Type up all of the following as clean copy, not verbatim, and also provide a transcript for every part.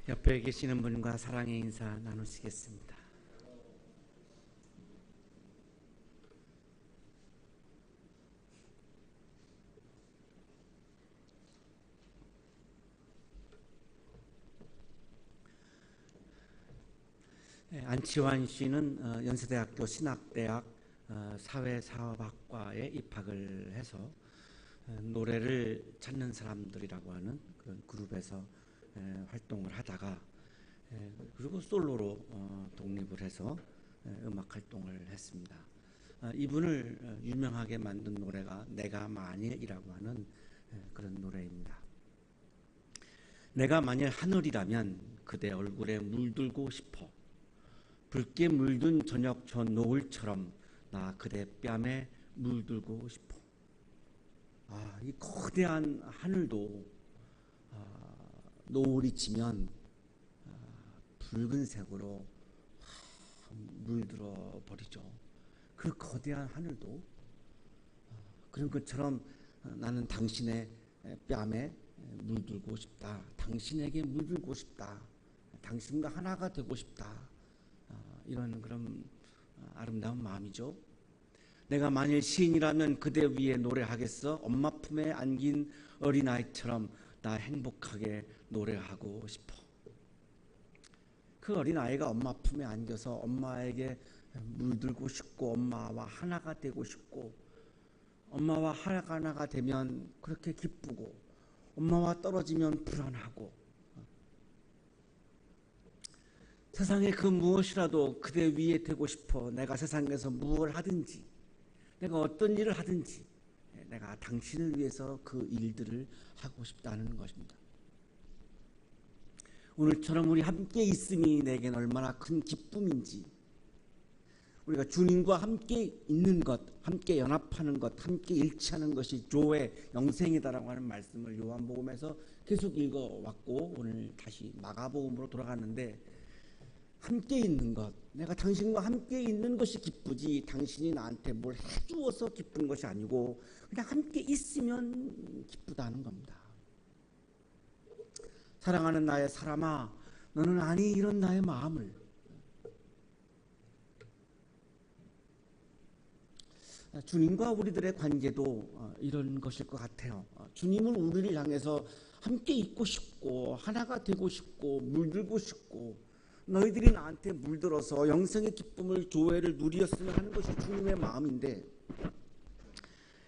옆에 계시는 분과 사랑의 인사 나누시겠습니다. 안치환 씨는 연세대학교 신학대학 사회사업학과에 입학을 해서 노래를 찾는 사람들이라고 하는 그런 그룹에서 활동을 하다가 그리고 솔로로 독립을 해서 음악 활동을 했습니다. 이분을 유명하게 만든 노래가 내가 만일이라고 하는 그런 노래입니다. 내가 만일 하늘이라면 그대 얼굴에 물들고 싶어. 붉게 물든 저녁 저 노을처럼 나 그대 뺨에 물들고 싶어. 이 거대한 하늘도 노을이 지면 붉은색으로 물들어 버리죠. 그 거대한 하늘도 그런 것처럼 나는 당신의 뺨에 물들고 싶다. 당신에게 물들고 싶다. 당신과 하나가 되고 싶다. 이런 그런 아름다운 마음이죠. 내가 만일 시인이라면 그대 위에 노래하겠어. 엄마 품에 안긴 어린아이처럼 나 행복하게 노래하고 싶어. 그 어린아이가 엄마 품에 안겨서 엄마에게 물들고 싶고 엄마와 하나가 되고 싶고 엄마와 하나가 되면 그렇게 기쁘고 엄마와 떨어지면 불안하고 세상에 그 무엇이라도 그대 위에 되고 싶어. 내가 세상에서 무엇을 하든지 내가 어떤 일을 하든지 내가 당신을 위해서 그 일들을 하고 싶다는 것입니다. 오늘처럼 우리 함께 있음이 내겐 얼마나 큰 기쁨인지 우리가 주님과 함께 있는 것, 함께 연합하는 것, 함께 일치하는 것이 조의 영생이다라고 하는 말씀을 요한복음에서 계속 읽어왔고 오늘 다시 마가복음으로 돌아가는데 함께 있는 것, 내가 당신과 함께 있는 것이 기쁘지 당신이 나한테 뭘 해주어서 기쁜 것이 아니고 그냥 함께 있으면 기쁘다는 겁니다. 사랑하는 나의 사람아, 너는 아니 이런 나의 마음을. 주님과 우리들의 관계도 이런 것일 것 같아요. 주님은 우리를 향해서 함께 있고 싶고 하나가 되고 싶고 물들고 싶고 너희들이 나한테 물들어서 영생의 기쁨을 조회를 누리었으면 하는 것이 주님의 마음인데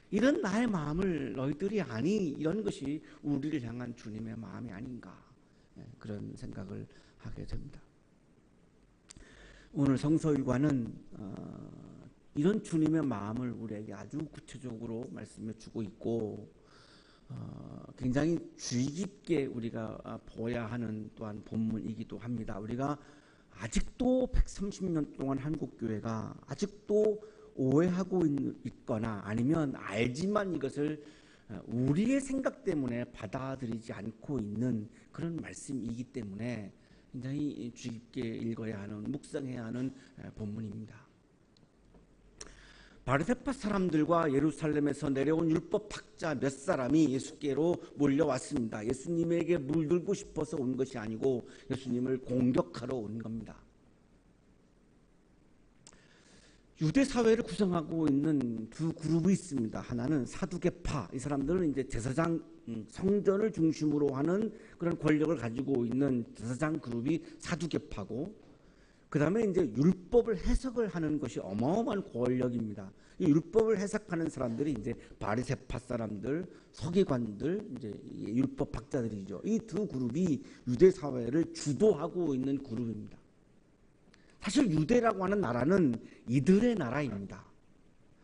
이런 나의 마음을 너희들이 아니 이런 것이 우리를 향한 주님의 마음이 아닌가 그런 생각을 하게 됩니다. 오늘 성서일과는 이런 주님의 마음을 우리에게 아주 구체적으로 말씀해 주고 있고 굉장히 주의 깊게 우리가 보아야 하는 또한 본문이기도 합니다. 우리가 아직도 130년 동안 한국교회가 아직도 오해하고 있거나 아니면 알지만 이것을 우리의 생각 때문에 받아들이지 않고 있는 그런 말씀이기 때문에 굉장히 주의 깊게 읽어야 하는, 묵상해야 하는 본문입니다. 바리새파 사람들과 예루살렘에서 내려온 율법학자 몇 사람이 예수께로 몰려왔습니다. 예수님에게 물들고 싶어서 온 것이 아니고 예수님을 공격하러 온 겁니다. 유대 사회를 구성하고 있는 두 그룹이 있습니다. 하나는 사두개파, 이 사람들은 이제 제사장 성전을 중심으로 하는 그런 권력을 가지고 있는 제사장 그룹이 사두개파고 그 다음에 이제 율법을 해석을 하는 것이 어마어마한 권력입니다. 이 율법을 해석하는 사람들이 이제 바리새파 사람들, 서기관들, 이제 율법학자들이죠. 이 두 그룹이 유대 사회를 주도하고 있는 그룹입니다. 사실 유대라고 하는 나라는 이들의 나라입니다.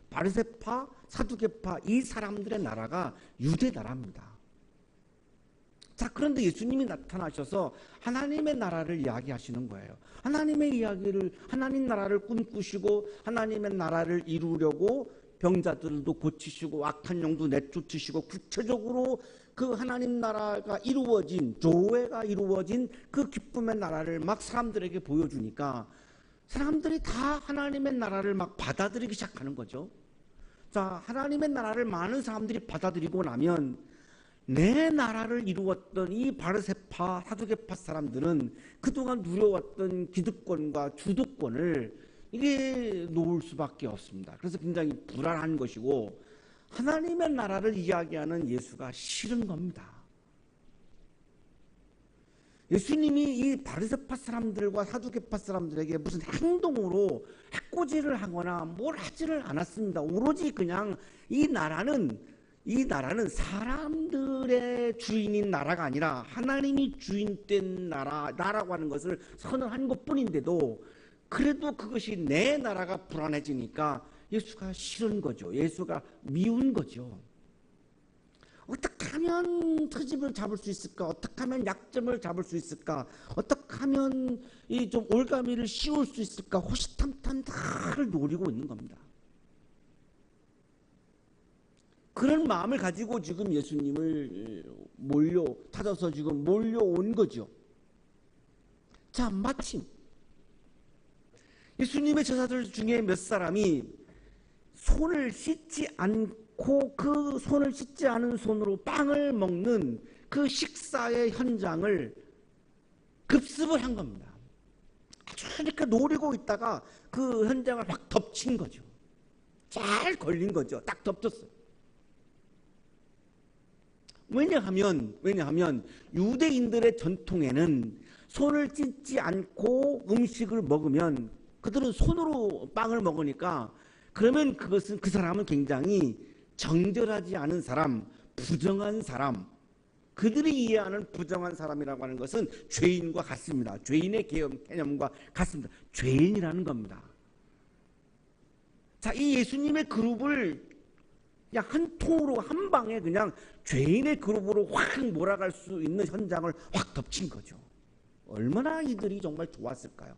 바리새파, 사두개파 이 사람들의 나라가 유대 나라입니다. 자, 그런데 예수님이 나타나셔서 하나님의 나라를 이야기하시는 거예요. 하나님 나라를 꿈꾸시고 하나님의 나라를 이루려고 병자들도 고치시고 악한 영도 내쫓으시고 구체적으로 그 하나님 나라가 이루어진, 조회가 이루어진 그 기쁨의 나라를 막 사람들에게 보여주니까 사람들이 다 하나님의 나라를 막 받아들이기 시작하는 거죠. 자, 하나님의 나라를 많은 사람들이 받아들이고 나면 내 나라를 이루었던 이 바르세파 사두개파 사람들은 그동안 누려왔던 기득권과 주도권을 이게 놓을 수밖에 없습니다. 그래서 굉장히 불안한 것이고 하나님의 나라를 이야기하는 예수가 싫은 겁니다. 예수님이 이 바리새파 사람들과 사두개파 사람들에게 무슨 행동으로 해코지를 하거나 뭘 하지를 않았습니다. 오로지 그냥 이 나라는 사람들의 주인인 나라가 아니라 하나님이 주인된 나라라고 하는 것을 선언한 것뿐인데도 그래도 그것이 내 나라가 불안해지니까 예수가 싫은 거죠. 예수가 미운 거죠. 어떻게 하면 트집을 잡을 수 있을까? 어떻게 하면 약점을 잡을 수 있을까? 어떻게 하면 이 좀 올가미를 씌울 수 있을까? 호시탐탐 다를 노리고 있는 겁니다. 그런 마음을 가지고 지금 예수님을 찾아서 지금 몰려온 거죠. 자, 마침 예수님의 제자들 중에 몇 사람이 손을 씻지 않고 그 손을 씻지 않은 손으로 빵을 먹는 그 식사의 현장을 급습을 한 겁니다. 아주 이렇게 노리고 있다가 그 현장을 확 덮친 거죠. 잘 걸린 거죠. 딱 덮쳤어요. 왜냐하면 유대인들의 전통에는 손을 씻지 않고 음식을 먹으면 그들은 손으로 빵을 먹으니까 그러면 그것은 그 사람은 굉장히 정결하지 않은 사람, 부정한 사람, 그들이 이해하는 부정한 사람이라고 하는 것은 죄인과 같습니다. 죄인의 개념과 같습니다. 죄인이라는 겁니다. 자, 이 예수님의 그룹을 그냥 한 통으로 한 방에 그냥 죄인의 그룹으로 확 몰아갈 수 있는 현장을 확 덮친 거죠. 얼마나 이들이 정말 좋았을까요?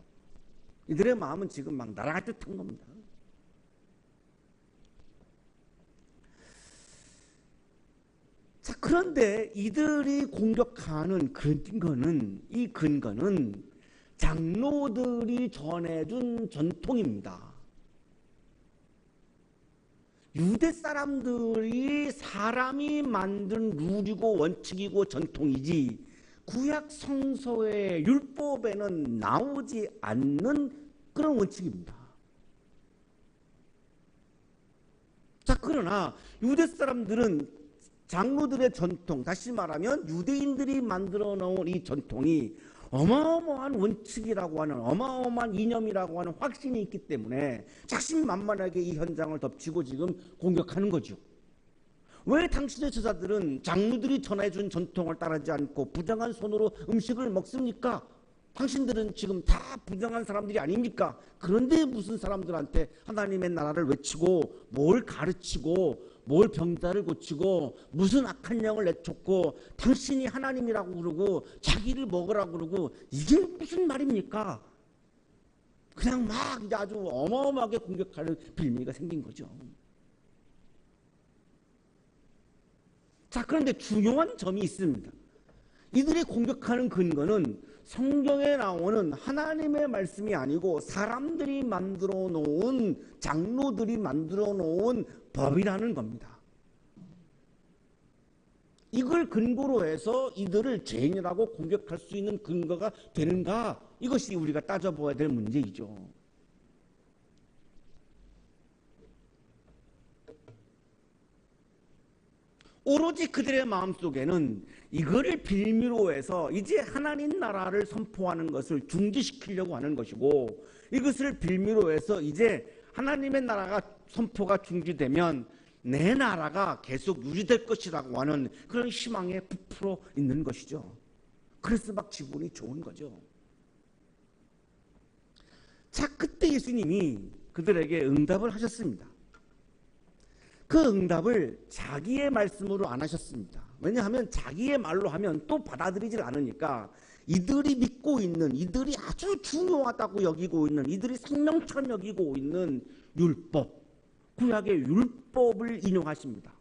이들의 마음은 지금 막 날아갈 듯한 겁니다. 자, 그런데 이들이 공격하는 이 근거는 장로들이 전해준 전통입니다. 유대 사람들이 사람이 만든 룰이고 원칙이고 전통이지 구약 성서의 율법에는 나오지 않는 그런 원칙입니다. 자, 그러나 유대 사람들은 장로들의 전통, 다시 말하면 유대인들이 만들어 놓은 이 전통이 어마어마한 원칙이라고 하는 어마어마한 이념이라고 하는 확신이 있기 때문에 자신만만하게 이 현장을 덮치고 지금 공격하는 거죠. 왜 당신의 제자들은 장로들이 전해준 전통을 따르지 않고 부정한 손으로 음식을 먹습니까? 당신들은 지금 다 부정한 사람들이 아닙니까? 그런데 무슨 사람들한테 하나님의 나라를 외치고 뭘 가르치고 뭘 병자를 고치고 무슨 악한 영을 내쫓고 당신이 하나님이라고 그러고 자기를 먹으라고 그러고 이게 무슨 말입니까? 그냥 막 이제 아주 어마어마하게 공격하는 빌미가 생긴 거죠. 자, 그런데 중요한 점이 있습니다. 이들이 공격하는 근거는 성경에 나오는 하나님의 말씀이 아니고 사람들이 만들어 놓은 장로들이 만들어 놓은 법이라는 겁니다. 이걸 근거로 해서 이들을 죄인이라고 공격할 수 있는 근거가 되는가? 이것이 우리가 따져봐야 될 문제이죠. 오로지 그들의 마음속에는 이거를 빌미로 해서 이제 하나님 나라를 선포하는 것을 중지시키려고 하는 것이고 이것을 빌미로 해서 이제 하나님의 나라가 선포가 중지되면 내 나라가 계속 유지될 것이라고 하는 그런 희망에 부풀어 있는 것이죠. 그래서 막 기분이 좋은 거죠. 자, 그때 예수님이 그들에게 응답을 하셨습니다. 그 응답을 자기의 말씀으로 안 하셨습니다. 왜냐하면 자기의 말로 하면 또 받아들이질 않으니까 이들이 믿고 있는, 이들이 아주 중요하다고 여기고 있는, 이들이 생명처럼 여기고 있는 율법, 구약의 율법을 인용하십니다.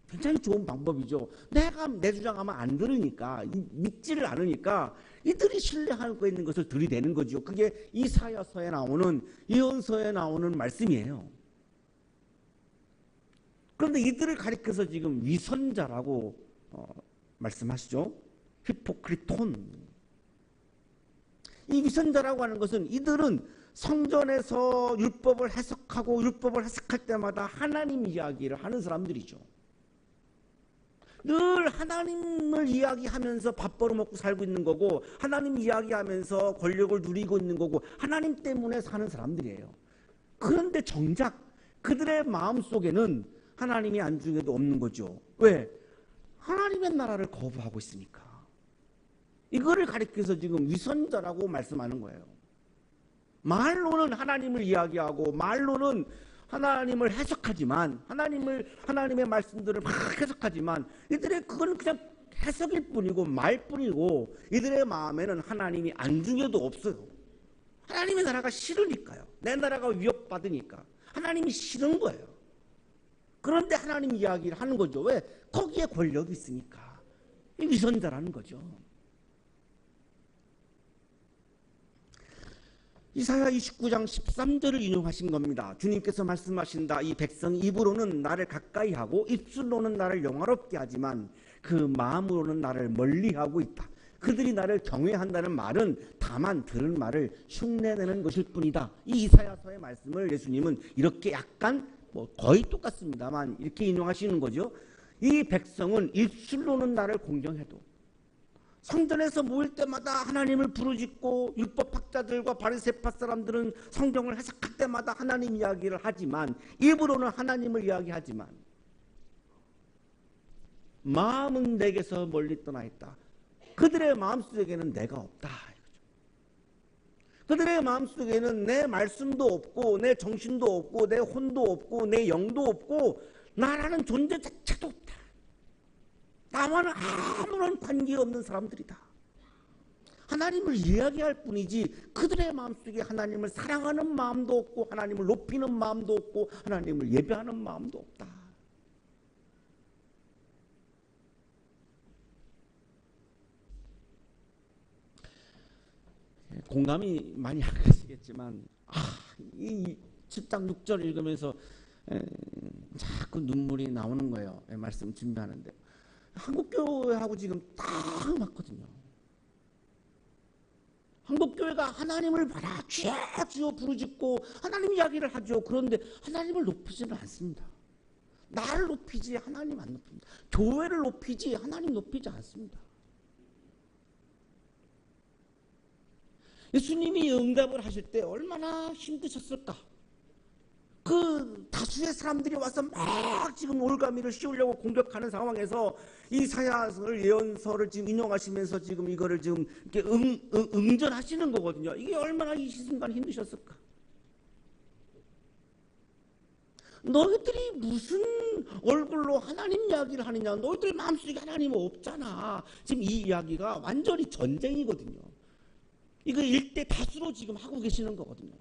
굉장히 좋은 방법이죠. 내가 내 주장하면 안 들으니까, 믿지를 않으니까 이들이 신뢰하고 있는 것을 들이대는 거죠. 그게 이사야서에 나오는, 예언서에 나오는 말씀이에요. 그런데 이들을 가리켜서 지금 위선자라고 말씀하시죠. 히포크리톤. 이 위선자라고 하는 것은 이들은 성전에서 율법을 해석하고 율법을 해석할 때마다 하나님 이야기를 하는 사람들이죠. 늘 하나님을 이야기하면서 밥 벌어먹고 살고 있는 거고, 하나님 이야기하면서 권력을 누리고 있는 거고, 하나님 때문에 사는 사람들이에요. 그런데 정작 그들의 마음속에는 하나님이 안중에도 없는 거죠. 왜? 하나님의 나라를 거부하고 있으니까. 이거를 가리켜서 지금 위선자라고 말씀하는 거예요. 말로는 하나님을 이야기하고 말로는 하나님을 해석하지만, 하나님의 말씀들을 막 해석하지만, 이들의 그건 그냥 해석일 뿐이고 말뿐이고, 이들의 마음에는 하나님이 안중에도 없어요. 하나님의 나라가 싫으니까요. 내 나라가 위협받으니까 하나님이 싫은 거예요. 그런데 하나님 이야기를 하는 거죠. 왜? 거기에 권력이 있으니까. 이 위선자라는 거죠. 이사야 29장 13절을 인용하신 겁니다. 주님께서 말씀하신다. 이 백성이 입으로는 나를 가까이 하고 입술로는 나를 영화롭게 하지만 그 마음으로는 나를 멀리하고 있다. 그들이 나를 경외한다는 말은 다만 들은 말을 흉내내는 것일 뿐이다. 이 이사야서의 말씀을 예수님은 이렇게 약간 거의 똑같습니다만 이렇게 인용하시는 거죠. 이 백성은 입술로는 나를 공경해도, 성전에서 모일 때마다 하나님을 부르짖고, 율법학자들과 바리새파 사람들은 성경을 해석할 때마다 하나님 이야기를 하지만, 입으로는 하나님을 이야기하지만 마음은 내게서 멀리 떠나 있다. 그들의 마음속에는 내가 없다. 그들의 마음속에는 내 말씀도 없고 내 정신도 없고 내 혼도 없고 내 영도 없고 나라는 존재 자체도 없다. 나와는 아무런 관계없는 사람들이다. 하나님을 이야기할 뿐이지 그들의 마음속에 하나님을 사랑하는 마음도 없고 하나님을 높이는 마음도 없고 하나님을 예배하는 마음도 없다. 공감이 많이 안 가시겠지만 이 7장 6절 읽으면서 자꾸 눈물이 나오는 거예요. 말씀 준비하는데 한국교회하고 지금 딱 맞거든요. 한국교회가 하나님을 받아 주여 부르짖고 하나님 이야기를 하죠. 그런데 하나님을 높이지는 않습니다. 나를 높이지 하나님 안 높입니다. 교회를 높이지 하나님 높이지 않습니다. 예수님이 응답을 하실 때 얼마나 힘드셨을까? 그 다수의 사람들이 와서 막 지금 올가미를 씌우려고 공격하는 상황에서 이사야서를 예언서를 지금 인용하시면서 지금 이거를 지금 이렇게 응전하시는 거거든요. 이게 얼마나 이 순간 힘드셨을까? 너희들이 무슨 얼굴로 하나님 이야기를 하느냐? 너희들 마음속에 하나님은 없잖아. 지금 이 이야기가 완전히 전쟁이거든요. 이거 일대 다수로 지금 하고 계시는 거거든요.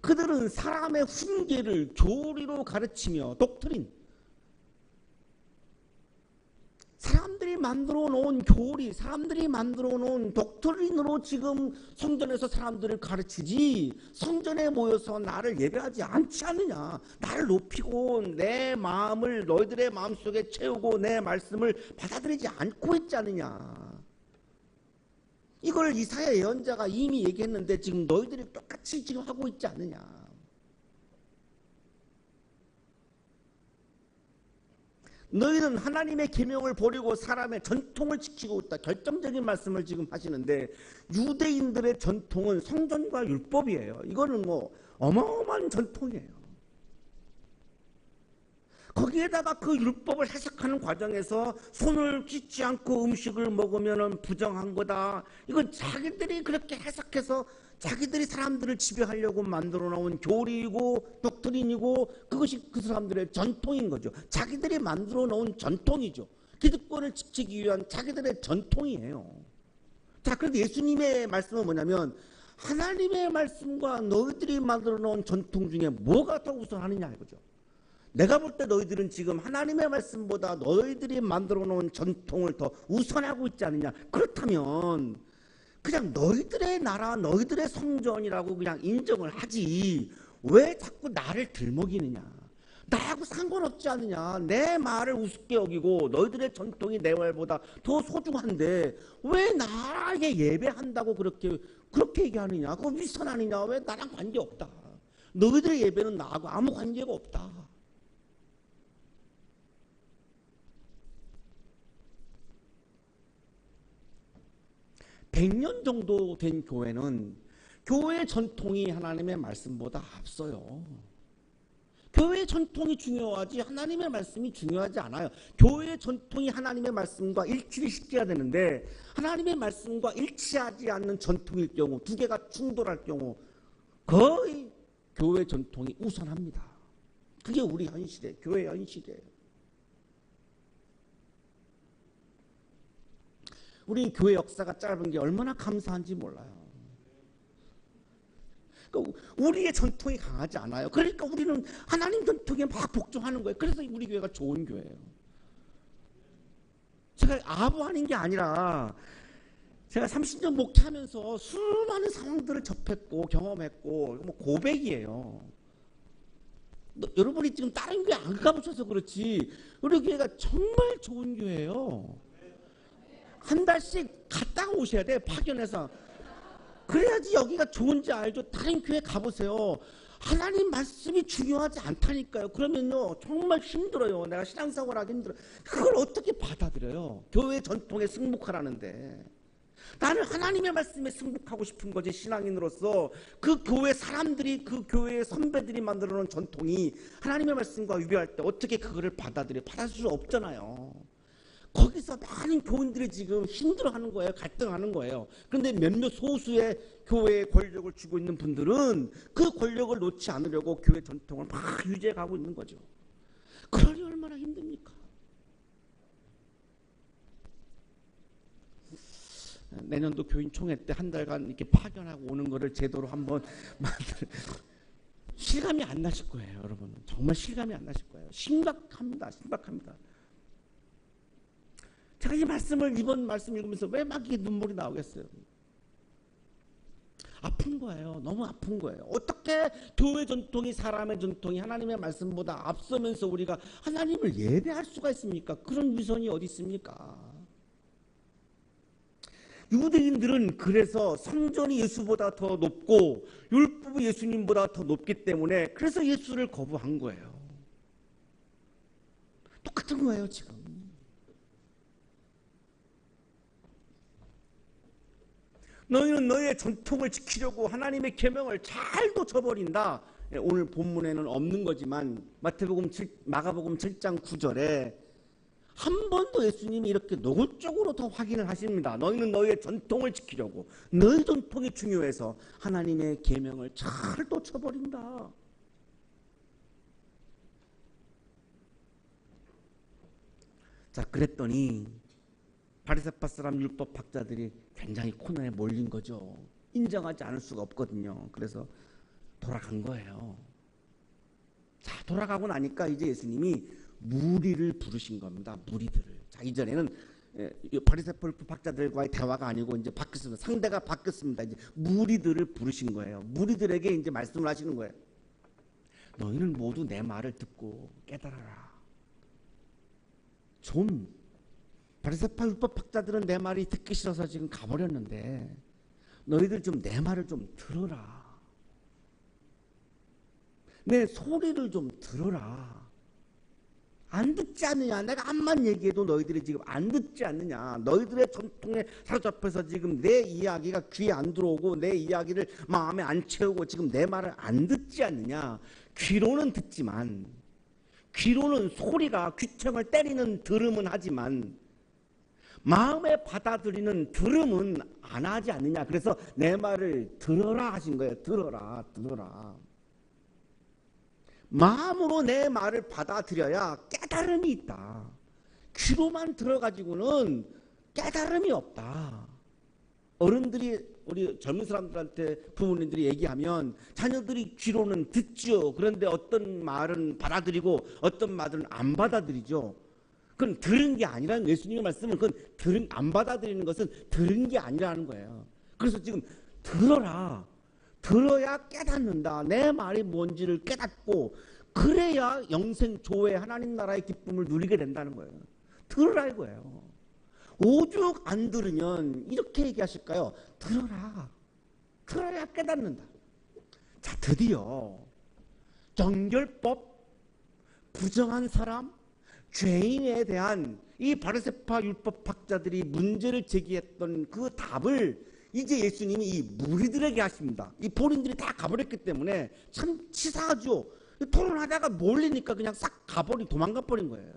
그들은 사람의 훈계를 교리로 가르치며 독트린, 사람들이 만들어 놓은 교리, 사람들이 만들어 놓은 독트린으로 지금 성전에서 사람들을 가르치지 성전에 모여서 나를 예배하지 않지 않느냐. 나를 높이고 내 마음을 너희들의 마음속에 채우고 내 말씀을 받아들이지 않고 있지 않느냐. 이걸 이사야 예언자가 이미 얘기했는데 지금 너희들이 똑같이 지금 하고 있지 않느냐. 너희는 하나님의 계명을 버리고 사람의 전통을 지키고 있다. 결정적인 말씀을 지금 하시는데 유대인들의 전통은 성전과 율법이에요. 이거는 어마어마한 전통이에요. 거기에다가 그 율법을 해석하는 과정에서 손을 씻지 않고 음식을 먹으면 부정한 거다. 이건 자기들이 그렇게 해석해서 자기들이 사람들을 지배하려고 만들어 놓은 교리이고 독트린이고 그것이 그 사람들의 전통인 거죠. 자기들이 만들어 놓은 전통이죠. 기득권을 지키기 위한 자기들의 전통이에요. 자, 그런데 예수님의 말씀은 뭐냐면 하나님의 말씀과 너희들이 만들어 놓은 전통 중에 뭐가 더 우선하느냐 이거죠. 내가 볼 때 너희들은 지금 하나님의 말씀보다 너희들이 만들어 놓은 전통을 더 우선하고 있지 않느냐. 그렇다면 그냥 너희들의 나라, 너희들의 성전이라고 그냥 인정을 하지 왜 자꾸 나를 들먹이느냐. 나하고 상관없지 않느냐. 내 말을 우습게 여기고 너희들의 전통이 내 말보다 더 소중한데 왜 나에게 예배한다고 그렇게 얘기하느냐. 그거 윗선 아니냐. 왜 나랑 관계없다. 너희들의 예배는 나하고 아무 관계가 없다. (100년) 정도 된 교회는 교회의 전통이 하나님의 말씀보다 앞서요. 교회의 전통이 중요하지 하나님의 말씀이 중요하지 않아요. 교회의 전통이 하나님의 말씀과 일치를 시켜야 되는데 하나님의 말씀과 일치하지 않는 전통일 경우, 두 개가 충돌할 경우 거의 교회 전통이 우선합니다. 그게 우리 현실이에요. 교회 현실이에요. 우리 교회 역사가 짧은 게 얼마나 감사한지 몰라요. 우리의 전통이 강하지 않아요. 그러니까 우리는 하나님 전통에 막 복종하는 거예요. 그래서 우리 교회가 좋은 교회예요. 제가 아부하는 게 아니라 제가 30년 목회하면서 수많은 상황들을 접했고 경험했고 뭐 고백이에요. 여러분이 지금 다른 교회 안 가보셔서 그렇지 우리 교회가 정말 좋은 교회예요. 한 달씩 갔다가 오셔야 돼. 파견해서. 그래야지 여기가 좋은지 알죠. 다른 교회 가보세요. 하나님 말씀이 중요하지 않다니까요. 그러면요 정말 힘들어요. 내가 신앙생활 하기 힘들어요. 그걸 어떻게 받아들여요? 교회 전통에 승복하라는데. 나는 하나님의 말씀에 승복하고 싶은 거지. 신앙인으로서 그 교회 사람들이, 그 교회의 선배들이 만들어 놓은 전통이 하나님의 말씀과 위배할 때 어떻게 그거를 받아들여? 받아줄 수 없잖아요. 거기서 많은 교인들이 지금 힘들어하는 거예요. 갈등하는 거예요. 그런데 몇몇 소수의 교회에 권력을 쥐고 있는 분들은 그 권력을 놓지 않으려고 교회 전통을 막 유지해 가고 있는 거죠. 그러니 얼마나 힘듭니까? 내년도 교인 총회 때 한 달간 이렇게 파견하고 오는 거를 제도로 한번 실감이 안 나실 거예요, 여러분. 정말 실감이 안 나실 거예요. 심각합니다. 심각합니다. 제가 이 말씀을 이번 말씀 읽으면서 왜 막 이게 눈물이 나오겠어요? 아픈 거예요. 너무 아픈 거예요. 어떻게 교회 전통이, 사람의 전통이 하나님의 말씀보다 앞서면서 우리가 하나님을 예배할 수가 있습니까? 그런 위선이 어디 있습니까? 유대인들은 그래서 성전이 예수보다 더 높고 율법이 예수님보다 더 높기 때문에 그래서 예수를 거부한 거예요. 똑같은 거예요, 지금. 너희는 너희의 전통을 지키려고 하나님의 계명을 잘 놓쳐버린다. 오늘 본문에는 없는 거지만 마가복음 7장 9절에 한 번 더 예수님이 이렇게 노골적으로 더 확인을 하십니다. 너희는 너희의 전통을 지키려고, 너희 전통이 중요해서 하나님의 계명을 잘 놓쳐버린다. 자, 그랬더니 바리새파 사람 율법학자들이 굉장히 코너에 몰린 거죠. 인정하지 않을 수가 없거든요. 그래서 돌아간 거예요. 자, 돌아가고 나니까 이제 예수님이 무리를 부르신 겁니다. 무리들을. 자, 이전에는 바리새파 율법학자들과의 대화가 아니고 이제 바뀌었습니다. 상대가 바뀌었습니다. 이제 무리들을 부르신 거예요. 무리들에게 이제 말씀을 하시는 거예요. 너희는 모두 내 말을 듣고 깨달아라. 좀 바리새파 율법학자들은 내 말이 듣기 싫어서 지금 가버렸는데 너희들 좀 내 말을 좀 들어라. 내 소리를 좀 들어라. 안 듣지 않느냐? 내가 암만 얘기해도 너희들이 지금 안 듣지 않느냐? 너희들의 전통에 사로잡혀서 지금 내 이야기가 귀에 안 들어오고 내 이야기를 마음에 안 채우고 지금 내 말을 안 듣지 않느냐? 귀로는 듣지만, 귀로는 소리가 귀청을 때리는 들음은 하지만 마음에 받아들이는 들음은 안 하지 않느냐. 그래서 내 말을 들어라 하신 거예요. 들어라, 들어라. 마음으로 내 말을 받아들여야 깨달음이 있다. 귀로만 들어가지고는 깨달음이 없다. 어른들이, 우리 젊은 사람들한테 부모님들이 얘기하면 자녀들이 귀로는 듣죠. 그런데 어떤 말은 받아들이고 어떤 말은 안 받아들이죠. 그건 들은 게 아니라는, 예수님의 말씀은 그건 안 받아들이는 것은 들은 게 아니라는 거예요. 그래서 지금 들어라. 들어야 깨닫는다. 내 말이 뭔지를 깨닫고 그래야 영생 조회 하나님 나라의 기쁨을 누리게 된다는 거예요. 들으라 이거예요. 오죽 안 들으면 이렇게 얘기하실까요? 들어라. 들어야 깨닫는다. 자, 드디어 정결법 부정한 사람, 죄인에 대한 이 바리새파 율법학자들이 문제를 제기했던 그 답을 이제 예수님이 이 무리들에게 하십니다. 이 본인들이 다 가버렸기 때문에 참 치사하죠. 토론하다가 몰리니까 그냥 싹 도망가 버린 거예요.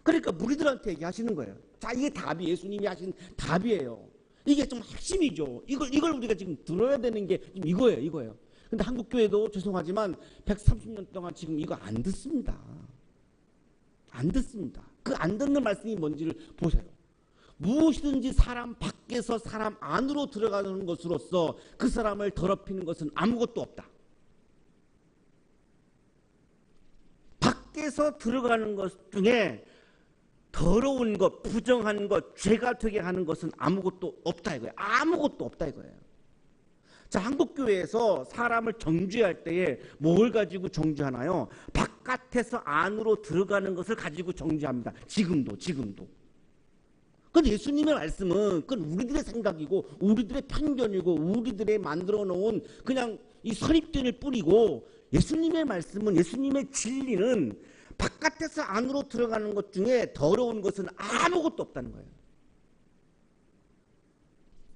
그러니까 무리들한테 얘기하시는 거예요. 자, 이게 답이 예수님이 하신 답이에요. 이게 좀 핵심이죠. 이걸 우리가 지금 들어야 되는 게 지금 이거예요. 근데 한국 교회도 죄송하지만 130년 동안 지금 이거 안 듣습니다. 안 듣습니다. 그 안 듣는 말씀이 뭔지를 보세요. 무엇이든지 사람 밖에서 사람 안으로 들어가는 것으로서 그 사람을 더럽히는 것은 아무것도 없다. 밖에서 들어가는 것 중에 더러운 것, 부정한 것, 죄가 되게 하는 것은 아무것도 없다 이거예요. 아무것도 없다 이거예요. 자, 한국교회에서 사람을 정죄할 때에 뭘 가지고 정죄하나요? 바깥에서 안으로 들어가는 것을 가지고 정죄합니다. 지금도. 그건 예수님의 말씀은 그건 우리들의 생각이고 우리들의 편견이고 우리들의 만들어 놓은 그냥 이 선입견일 뿐이고, 예수님의 말씀은, 예수님의 진리는 바깥에서 안으로 들어가는 것 중에 더러운 것은 아무것도 없다는 거예요.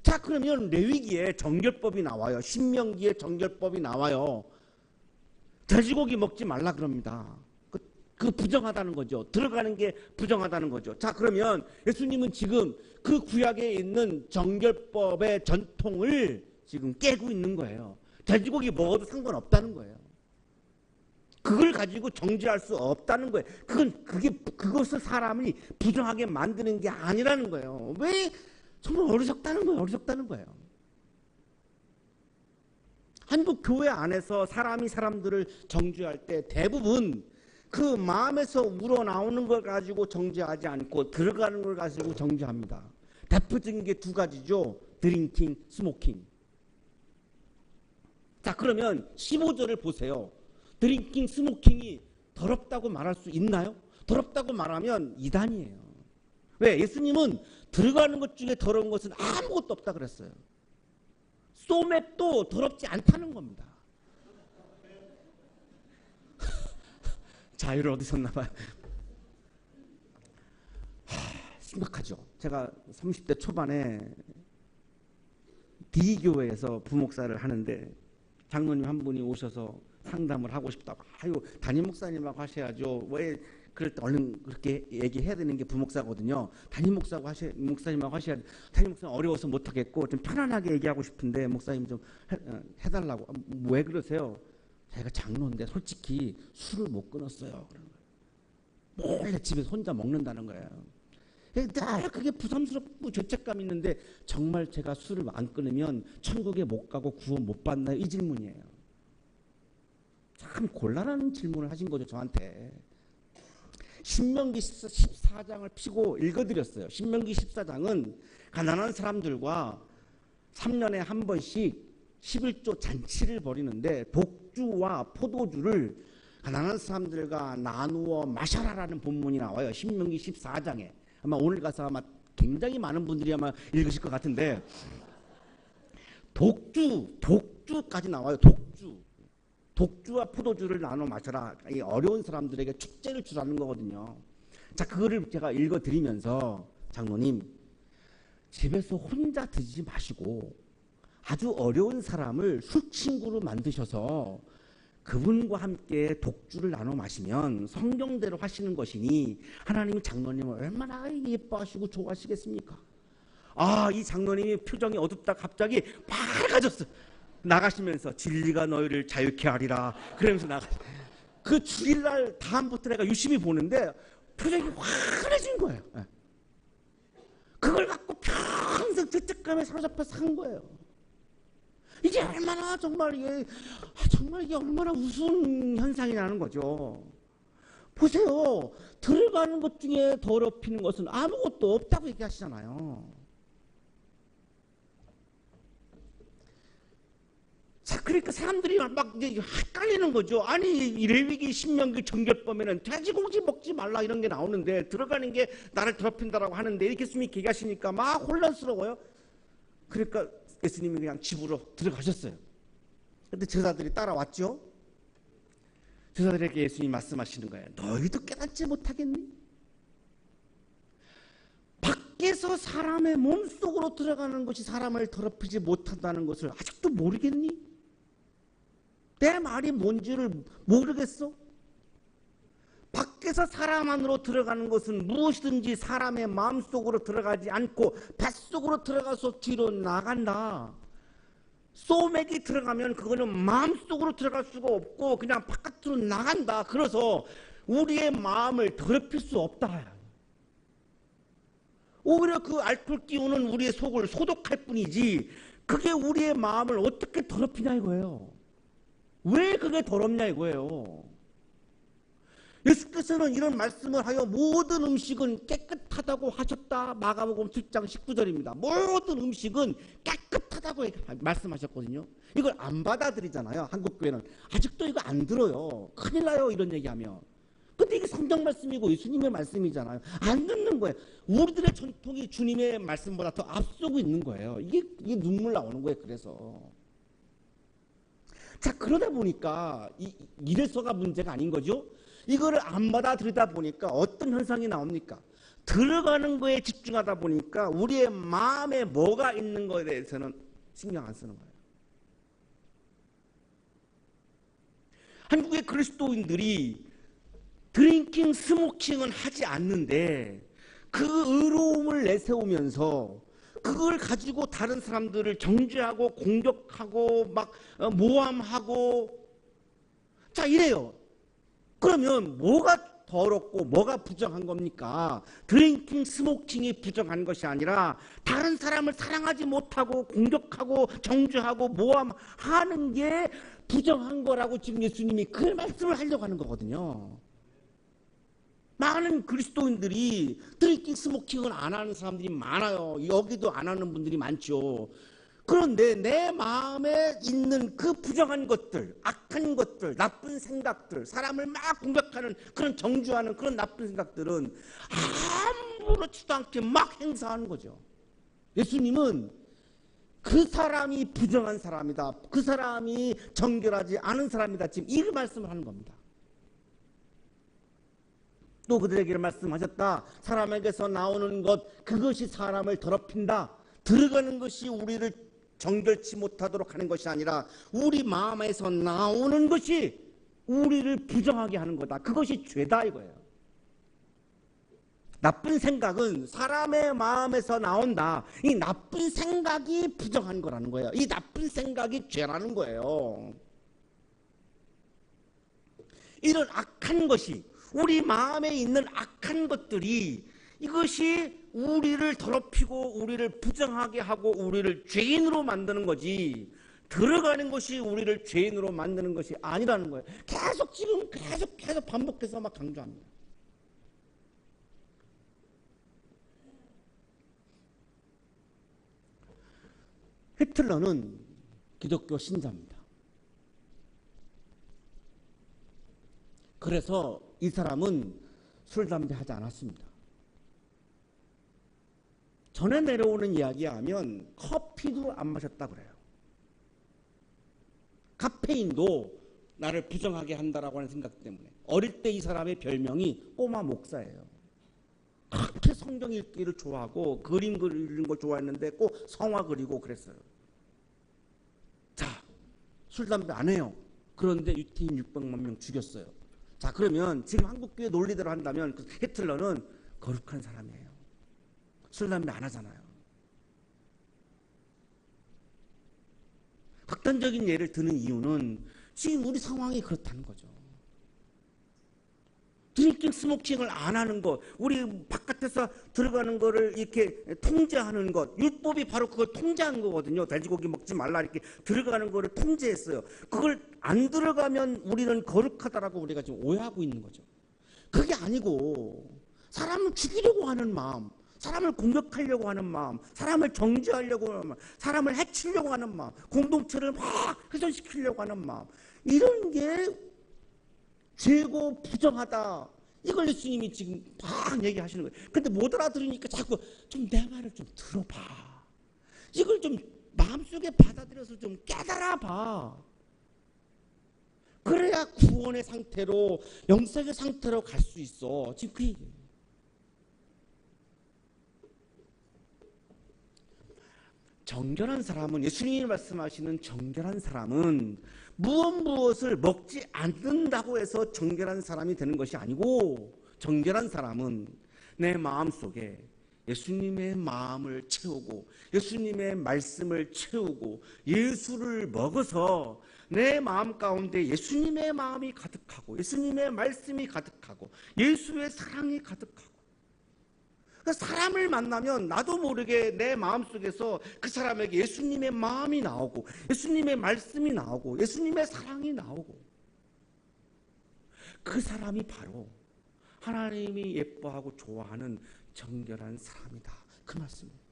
자, 그러면 레위기에 정결법이 나와요. 신명기에 정결법이 나와요. 돼지고기 먹지 말라 그럽니다. 그 부정하다는 거죠. 들어가는 게 부정하다는 거죠. 자, 그러면 예수님은 지금 그 구약에 있는 정결법의 전통을 지금 깨고 있는 거예요. 돼지고기 먹어도 상관없다는 거예요. 그걸 가지고 정죄할 수 없다는 거예요. 그것을 사람이 부정하게 만드는 게 아니라는 거예요. 왜? 정말 어리석다는 거예요. 한국 교회 안에서 사람이 사람들을 정죄할 때 대부분 그 마음에서 우러나오는 걸 가지고 정죄하지 않고 들어가는 걸 가지고 정죄합니다. 대표적인 게 두 가지죠. 드링킹, 스모킹. 자, 그러면 15절을 보세요. 드링킹, 스모킹이 더럽다고 말할 수 있나요? 더럽다고 말하면 이단이에요. 왜? 예수님은 들어가는 것 중에 더러운 것은 아무것도 없다 그랬어요. 소맥도 더럽지 않다는 겁니다. 자유를 얻으셨나 봐요. 심각하죠. 제가 30대 초반에 D교회에서 부목사를 하는데 장로님 한 분이 오셔서 상담을 하고 싶다고. 아유, 담임 목사님하고 하셔야죠. 왜 그럴 때 얼른 그렇게 얘기해야 되는 게 부목사거든요. 담임 목사님하고 하셔야 돼. 담임 목사님 어려워서 못하겠고 좀 편안하게 얘기하고 싶은데 목사님 좀 해달라고. 왜 그러세요? 제가 장로인데 솔직히 술을 못 끊었어요. 그런 거예요. 몰래 집에서 혼자 먹는다는 거예요. 늘 그게 부담스럽고 죄책감 있는데 정말 제가 술을 안 끊으면 천국에 못 가고 구원 못 받나요? 이 질문이에요. 참 곤란한 질문을 하신 거죠, 저한테. 신명기 14장을 피고 읽어드렸어요. 신명기 14장은 가난한 사람들과 3년에 한 번씩 11조 잔치를 벌이는데 독주와 포도주를 가난한 사람들과 나누어 마셔라라는 본문이 나와요. 신명기 14장에. 아마 오늘 가서 아마 굉장히 많은 분들이 아마 읽으실 것 같은데, 독주까지 나와요. 독주와 포도주를 나눠 마셔라. 이 어려운 사람들에게 축제를 주라는 거거든요. 자, 그거를 제가 읽어드리면서 장로님, 집에서 혼자 드시지 마시고 아주 어려운 사람을 술친구로 만드셔서 그분과 함께 독주를 나눠 마시면 성경대로 하시는 것이니 하나님이 장로님을 얼마나 예뻐하시고 좋아하시겠습니까? 아, 이 장로님이 표정이 어둡다 갑자기 밝아졌어. 나가시면서 진리가 너희를 자유케 하리라 그러면서 그 주일날 다음부터 내가 유심히 보는데 표정이 환해진 거예요. 그걸 갖고 평생 죄책감에 사로잡혀 산 거예요. 이게 얼마나 정말 이게 얼마나 우스운 현상이라는 거죠. 보세요. 들어가는 것 중에 더럽히는 것은 아무것도 없다고 얘기하시잖아요. 자, 그러니까 사람들이 막 이제 헷갈리는 거죠. 아니 레위기 신명기 정결법에는 돼지고기 먹지 말라 이런 게 나오는데 들어가는 게 나를 더럽힌다라고 하는데 이렇게 예수님이 얘기하시니까 막 혼란스러워요. 그러니까 예수님이 그냥 집으로 들어가셨어요. 근데 제자들이 따라왔죠. 제자들에게 예수님이 말씀하시는 거예요. 너희도 깨닫지 못하겠니? 밖에서 사람의 몸속으로 들어가는 것이 사람을 더럽히지 못한다는 것을 아직도 모르겠니? 내 말이 뭔지를 모르겠어? 밖에서 사람 안으로 들어가는 것은 무엇이든지 사람의 마음속으로 들어가지 않고 뱃속으로 들어가서 뒤로 나간다. 소맥이 들어가면 그거는 마음속으로 들어갈 수가 없고 그냥 바깥으로 나간다. 그래서 우리의 마음을 더럽힐 수 없다. 오히려 그 알코올 기운은 우리의 속을 소독할 뿐이지 그게 우리의 마음을 어떻게 더럽히냐 이거예요. 왜 그게 더럽냐 이거예요. 예수께서는 이런 말씀을 하여 모든 음식은 깨끗하다고 하셨다. 마가복음 7장 19절입니다. 모든 음식은 깨끗하다고 말씀하셨거든요. 이걸 안 받아들이잖아요. 한국교회는 아직도 이거 안 들어요. 큰일 나요 이런 얘기하면. 근데 이게 성경 말씀이고 예수님의 말씀이잖아요. 안 듣는 거예요. 우리들의 전통이 주님의 말씀보다 더 앞서고 있는 거예요. 이게 눈물 나오는 거예요. 그래서 자 그러다 보니까 이래서가 문제가 아닌 거죠. 이거를 안 받아들이다 보니까 어떤 현상이 나옵니까? 들어가는 거에 집중하다 보니까 우리의 마음에 뭐가 있는 거에 대해서는 신경 안 쓰는 거예요. 한국의 그리스도인들이 드링킹, 스모킹은 하지 않는데 그 의로움을 내세우면서 그걸 가지고 다른 사람들을 정죄하고 공격하고 막 모함하고 자 이래요. 그러면 뭐가 더럽고 뭐가 부정한 겁니까? 드링킹, 스모킹이 부정한 것이 아니라 다른 사람을 사랑하지 못하고 공격하고 정죄하고 모함하는 게 부정한 거라고 지금 예수님이 그 말씀을 하려고 하는 거거든요. 많은 그리스도인들이 드링킹, 스모킹을 안 하는 사람들이 많아요. 여기도 안 하는 분들이 많죠. 그런데 내 마음에 있는 그 부정한 것들, 악한 것들, 나쁜 생각들, 사람을 막 공격하는 그런 정죄하는 그런 나쁜 생각들은 아무렇지도 않게 막 행사하는 거죠. 예수님은 그 사람이 부정한 사람이다. 그 사람이 정결하지 않은 사람이다. 지금 이 말씀을 하는 겁니다. 또 그들에게 말씀하셨다. 사람에게서 나오는 것 그것이 사람을 더럽힌다. 들어가는 것이 우리를 정결치 못하도록 하는 것이 아니라 우리 마음에서 나오는 것이 우리를 부정하게 하는 거다. 그것이 죄다 이거예요. 나쁜 생각은 사람의 마음에서 나온다. 이 나쁜 생각이 부정한 거라는 거예요. 이 나쁜 생각이 죄라는 거예요. 이런 악한 것이 우리 마음에 있는 악한 것들이 이것이 우리를 더럽히고 우리를 부정하게 하고 우리를 죄인으로 만드는 거지 들어가는 것이 우리를 죄인으로 만드는 것이 아니라는 거예요. 계속 지금 계속 반복해서 막 강조합니다. 히틀러는 기독교 신자입니다. 그래서 이 사람은 술, 담배 하지 않았습니다. 전에 내려오는 이야기에 하면 커피도 안 마셨다 그래요. 카페인도 나를 부정하게 한다라고 하는 생각 때문에. 어릴 때 이 사람의 별명이 꼬마 목사예요. 그렇게 성경 읽기를 좋아하고 그림 그리는 걸 좋아했는데 꼭 성화 그리고 그랬어요. 자, 술, 담배 안 해요. 그런데 유태인 600만 명 죽였어요. 자, 그러면 지금 한국교회 논리대로 한다면 히틀러는 거룩한 사람이에요. 술, 담배 안 하잖아요. 극단적인 예를 드는 이유는 지금 우리 상황이 그렇다는 거죠. 드링킹, 스모킹을 안 하는 것, 우리 바깥에서 들어가는 거를 이렇게 통제하는 것, 율법이 바로 그걸 통제하는 거거든요. 돼지고기 먹지 말라 이렇게 들어가는 거를 통제했어요. 그걸 안 들어가면 우리는 거룩하다라고 우리가 지금 오해하고 있는 거죠. 그게 아니고 사람을 죽이려고 하는 마음, 사람을 공격하려고 하는 마음, 사람을 정죄하려고 하는 마음, 사람을 해치려고 하는 마음, 공동체를 막 훼손시키려고 하는 마음, 이런 게 죄고 부정하다. 이걸 예수님이 지금 막 얘기하시는 거예요. 근데 못 알아들으니까 자꾸 좀 내 말을 좀 들어봐. 이걸 좀 마음속에 받아들여서 좀 깨달아봐. 그래야 구원의 상태로, 영생의 상태로 갈 수 있어. 지금 그 얘기예요. 정결한 사람은, 예수님이 말씀하시는 정결한 사람은 무엇을 먹지 않는다고 해서 정결한 사람이 되는 것이 아니고, 정결한 사람은 내 마음속에 예수님의 마음을 채우고 예수님의 말씀을 채우고 예수를 먹어서 내 마음 가운데 예수님의 마음이 가득하고 예수님의 말씀이 가득하고 예수의 사랑이 가득하고, 사람을 만나면 나도 모르게 내 마음속에서 그 사람에게 예수님의 마음이 나오고 예수님의 말씀이 나오고 예수님의 사랑이 나오고, 그 사람이 바로 하나님이 예뻐하고 좋아하는 정결한 사람이다. 그 말씀입니다.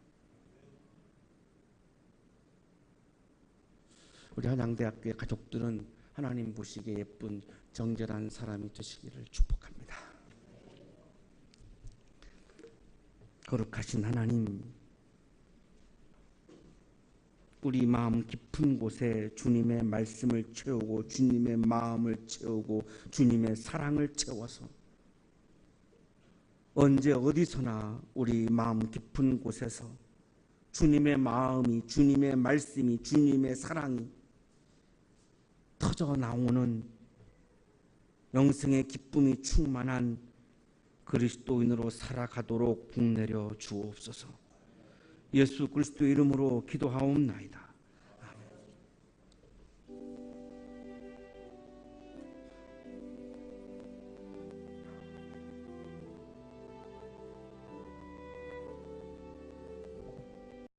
우리 한양대학교의 가족들은 하나님 보시기에 예쁜 정결한 사람이 되시기를 축복합니다. 거룩하신 하나님, 우리 마음 깊은 곳에 주님의 말씀을 채우고 주님의 마음을 채우고 주님의 사랑을 채워서 언제 어디서나 우리 마음 깊은 곳에서 주님의 마음이, 주님의 말씀이, 주님의 사랑이 터져 나오는 영생의 기쁨이 충만한 그리스도인으로 살아가도록 복내려 주옵소서. 예수 그리스도의 이름으로 기도하옵나이다.